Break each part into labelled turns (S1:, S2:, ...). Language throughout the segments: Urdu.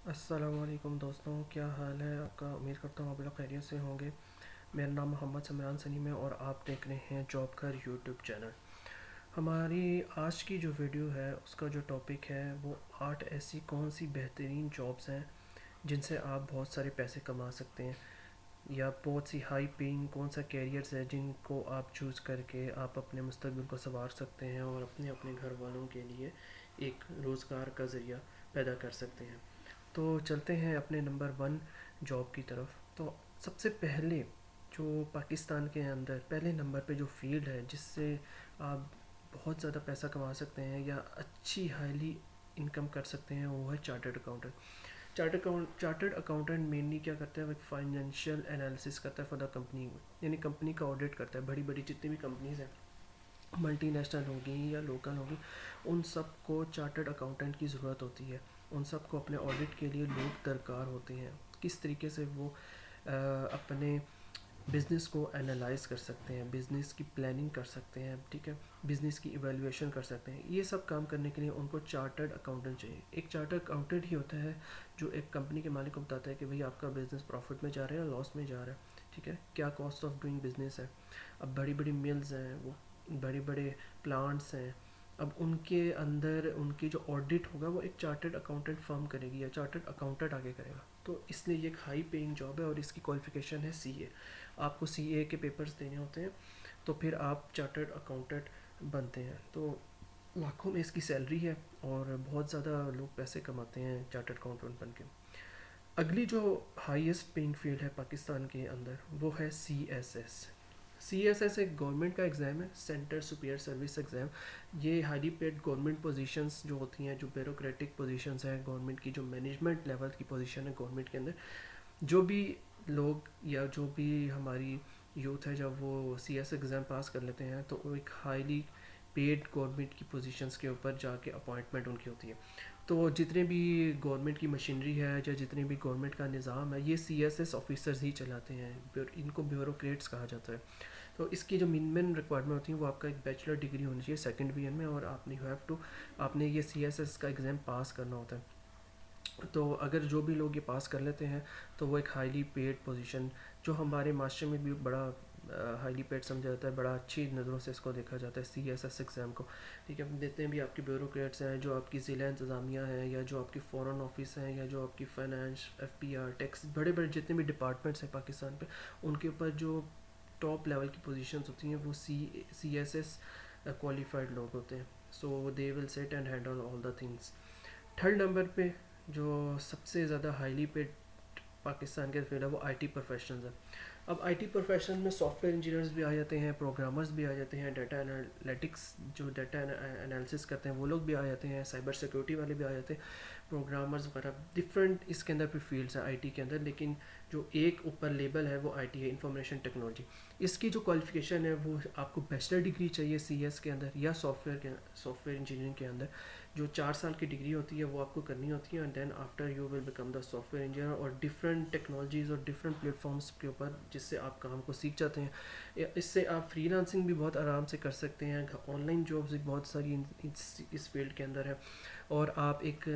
S1: السلام علیکم دوستوں، کیا حال ہے آپ کا؟ امید کرتا ہوں آپ لوگ خیریت سے ہوں گے۔ میرا نام محمد سمران سلیم ہے اور آپ دیکھ رہے ہیں جاب گھر یوٹیوب چینل۔ ہماری آج کی جو ویڈیو ہے اس کا جو ٹاپک ہے وہ 8 ایسی کون سی بہترین جابس ہیں جن سے آپ بہت سارے پیسے کما سکتے ہیں، یا بہت سی ہائی پینگ کون سا کیریئرز ہے جن کو آپ چوز کر کے آپ اپنے مستقبل کو سنوار سکتے ہیں اور اپنے گھر والوں کے لیے ایک روزگار کا ذریعہ پیدا کر سکتے ہیں۔ تو چلتے ہیں اپنے نمبر 1 جاب کی طرف۔ تو سب سے پہلے جو پاکستان کے اندر پہلے نمبر پہ جو فیلڈ ہے جس سے آپ بہت زیادہ پیسہ کما سکتے ہیں یا اچھی ہائیلی انکم کر سکتے ہیں، وہ ہے chartered accountant. Chartered accountant mainly کیا کرتا ہے؟ وہ ایک فائنینشیل انالیسس کرتا ہے فار دا کمپنی، یعنی کمپنی کا آڈٹ کرتا ہے۔ بڑی بڑی جتنی بھی کمپنیز ہیں، ملٹی نیشنل ہوگی یا لوکل ہوگی، ان سب کو چارٹرڈ اکاؤنٹنٹ کی ضرورت ہوتی ہے۔ ان سب کو اپنے آڈٹ کے لیے لوگ درکار ہوتے ہیں۔ کس طریقے سے وہ اپنے بزنس کو انالائز کر سکتے ہیں، بزنس کی پلاننگ کر سکتے ہیں، ٹھیک ہے، بزنس کی ایویلویشن کر سکتے ہیں، یہ سب کام کرنے کے لیے ان کو چارٹرڈ اکاؤنٹنٹ چاہیے۔ ایک چارٹرڈ اکاؤنٹنٹ ہی ہوتا ہے جو ایک کمپنی کے مالک کو بتاتا ہے کہ بھئی آپ کا بزنس پروفٹ میں جا رہا ہے یا لاس میں جا رہا ہے، ٹھیک ہے، کیا کاسٹ آف ڈوئنگ بزنس ہے۔ اب بڑی بڑی ملز ہیں، وہ بڑے بڑے پلانٹس ہیں، اب ان کے اندر ان کی جو آڈٹ ہوگا وہ ایک چارٹرڈ اکاؤنٹنٹ فرم کرے گی یا چارٹرڈ اکاؤنٹنٹ آگے کرے گا۔ تو اس لیے یہ ایک ہائی پینگ جاب ہے اور اس کی کوالیفیکیشن ہے سی اے۔ آپ کو سی اے کے پیپرز دینے ہوتے ہیں تو پھر آپ چارٹرڈ اکاؤنٹنٹ بنتے ہیں۔ تو لاکھوں میں اس کی سیلری ہے اور بہت زیادہ لوگ پیسے کماتے ہیں چارٹرڈ اکاؤنٹنٹ بن کے۔ اگلی جو ہائیسٹ پینگ فیلڈ ہے پاکستان کے اندر وہ ہے C S S. C S S ایک گورنمنٹ کا ایگزام ہے، سینٹر سپیریئر سروس ایگزام۔ یہ ہائیلی پیڈ گورنمنٹ پوزیشنز جو ہوتی ہیں، جو بیوروکریٹک پوزیشنز ہیں گورنمنٹ کی، جو مینجمنٹ لیول کی پوزیشن ہے گورنمنٹ کے اندر، جو بھی لوگ یا جو بھی ہماری یوتھ ہے جب وہ سی ایس ایگزام پاس کر لیتے ہیں تو وہ ایک ہائیلی پیڈ گورنمنٹ کی پوزیشنز کے اوپر جا کے اپوائنٹمنٹ ان کی ہوتی ہے۔ تو جتنے بھی گورنمنٹ کی مشینری ہے یا جتنے بھی گورنمنٹ کا نظام ہے، یہ سی ایس ایس آفیسرز ہی چلاتے ہیں، ان کو بیوروکریٹس کہا جاتا ہے۔ تو اس کی جو مین ریکوائرمنٹ ہوتی ہیں وہ آپ کا ایک بیچلر ڈگری ہونی چاہیے سیکنڈ ڈویژن میں، اور آپ نے آپ نے یہ سی ایس ایس کا ایگزام پاس کرنا ہوتا ہے۔ تو اگر جو بھی لوگ یہ پاس کر لیتے ہیں تو وہ ایک ہائیلی پیڈ پوزیشن، جو ہمارے معاشرے میں بھی بڑا ہائیلی پیڈ سمجھا جاتا ہے، بڑا اچھی نظروں سے اس کو دیکھا جاتا ہے سی ایس ایس ایگزام کو، ٹھیک ہے۔ دیتے ہیں بھی آپ کی بیوروکریٹس ہیں، جو آپ کی ضلع انتظامیہ ہیں، یا جو آپ کی فورن آفس ہیں، یا جو آپ کی finance, F P R, tax, بڑے بڑے جتنے بھی ڈپارٹمنٹس ہیں پاکستان پہ، ان کے اوپر جو ٹاپ لیول کی پوزیشنز ہوتی ہیں وہ سی ایس ایس کوالیفائڈ لوگ ہوتے ہیں۔ So they will set and handle all the things. Third number پہ جو سب سے زیادہ ہائیلی پیڈ پاکستان کے فیلڈ ہے وہ آئی ٹی پروفیشنز ہے۔ اب آئی ٹی پروفیشن میں سافٹ ویئر انجینئرز بھی آ جاتے ہیں، پروگرامرز بھی آ جاتے ہیں، ڈیٹا انالیٹکس جو ڈیٹا انالیسس کرتے ہیں وہ لوگ بھی آ جاتے ہیں، سائبر سیکورٹی والے بھی آ جاتے ہیں، پروگرامرز وغیرہ، ڈفرینٹ اس کے اندر پھر فیلڈس ہیں آئی ٹی کے اندر، لیکن جو ایک اوپر لیبل ہے وہ آئی ٹی ہے، انفارمیشن ٹیکنالوجی۔ اس کی جو کوالیفیکیشن ہے وہ آپ کو بیچلر ڈگری چاہیے سی ایس کے اندر یا سافٹ ویئر انجینئرنگ کے اندر، جو 4 سال کی ڈگری ہوتی ہے وہ آپ کو کرنی ہوتی ہے، and then after you will become the software engineer, اور ڈفرینٹ ٹیکنالوجیز اور ڈفرینٹ پلیٹ فارمس کے اوپر جس سے آپ کام کو سیکھ جاتے ہیں۔ اس سے آپ فری لانسنگ بھی بہت آرام سے کر سکتے ہیں، آن لائن جابس بھی بہت ساری اس فیلڈ کے اندر ہے، اور آپ ایک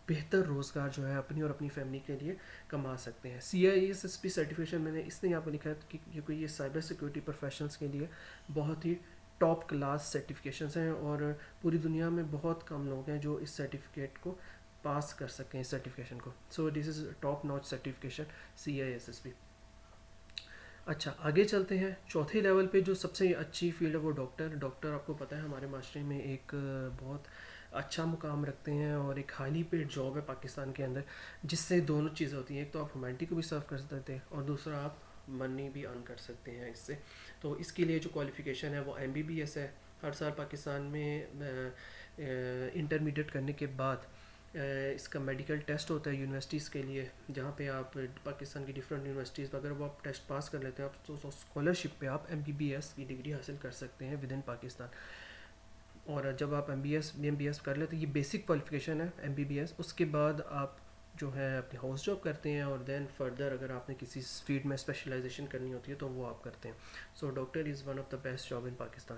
S1: بہتر روزگار جو ہے اپنی اور اپنی فیملی کے لیے کما سکتے ہیں۔ C I S S P certification میں نے اس لیے یہاں پہ لکھا ہے کیونکہ یہ سائبر سیکورٹی پروفیشنلس کے لیے بہت ہی ٹاپ کلاس سرٹیفکیشنز ہیں، اور پوری دنیا میں بہت کم لوگ ہیں جو اس سرٹیفکیٹ کو پاس کر سکیں، اس سرٹیفکیشن کو۔ So this is top notch certification C I S S P. اچھا آگے چلتے ہیں، چوتھے لیول پہ جو سب سے اچھی فیلڈ ہے وہ ڈاکٹر آپ کو پتہ ہے ہمارے معاشرے میں ایک بہت اچھا مقام رکھتے ہیں اور ایک ہائیلی پیڈ جاب ہے پاکستان کے اندر، جس سے دونوں چیزیں ہوتی ہیں، ایک تو آپ ہیومینٹی کو بھی سرو کر سکتے ہیں اور دوسرا آپ منی بھی ارن کر سکتے ہیں اس سے۔ تو اس کے لیے جو کوالیفیکیشن ہے وہ ایم بی بی ایس ہے۔ ہر سال پاکستان میں انٹرمیڈیٹ کرنے کے بعد اس کا میڈیکل ٹیسٹ ہوتا ہے یونیورسٹیز کے لیے، جہاں پہ آپ پاکستان کی ڈفرینٹ یونیورسٹیز اگر وہ آپ ٹیسٹ پاس کر لیتے ہیں آپ تو اسکالرشپ پہ آپ ایم بی بی ایس کی ڈگری حاصل کر سکتے ہیں ود ان پاکستان۔ اور جب آپ ایم بی ایس کر لیتے ہیں، یہ بیسک کوالیفیکیشن ہے ایم بی بی ایس، اس کے بعد آپ جو ہے اپنی ہاؤس جاب کرتے ہیں، اور دین فردر اگر آپ نے کسی فیلڈ میں اسپیشلائزیشن کرنی ہوتی ہے تو وہ آپ کرتے ہیں۔ سو doctor is one of the best job in Pakistan.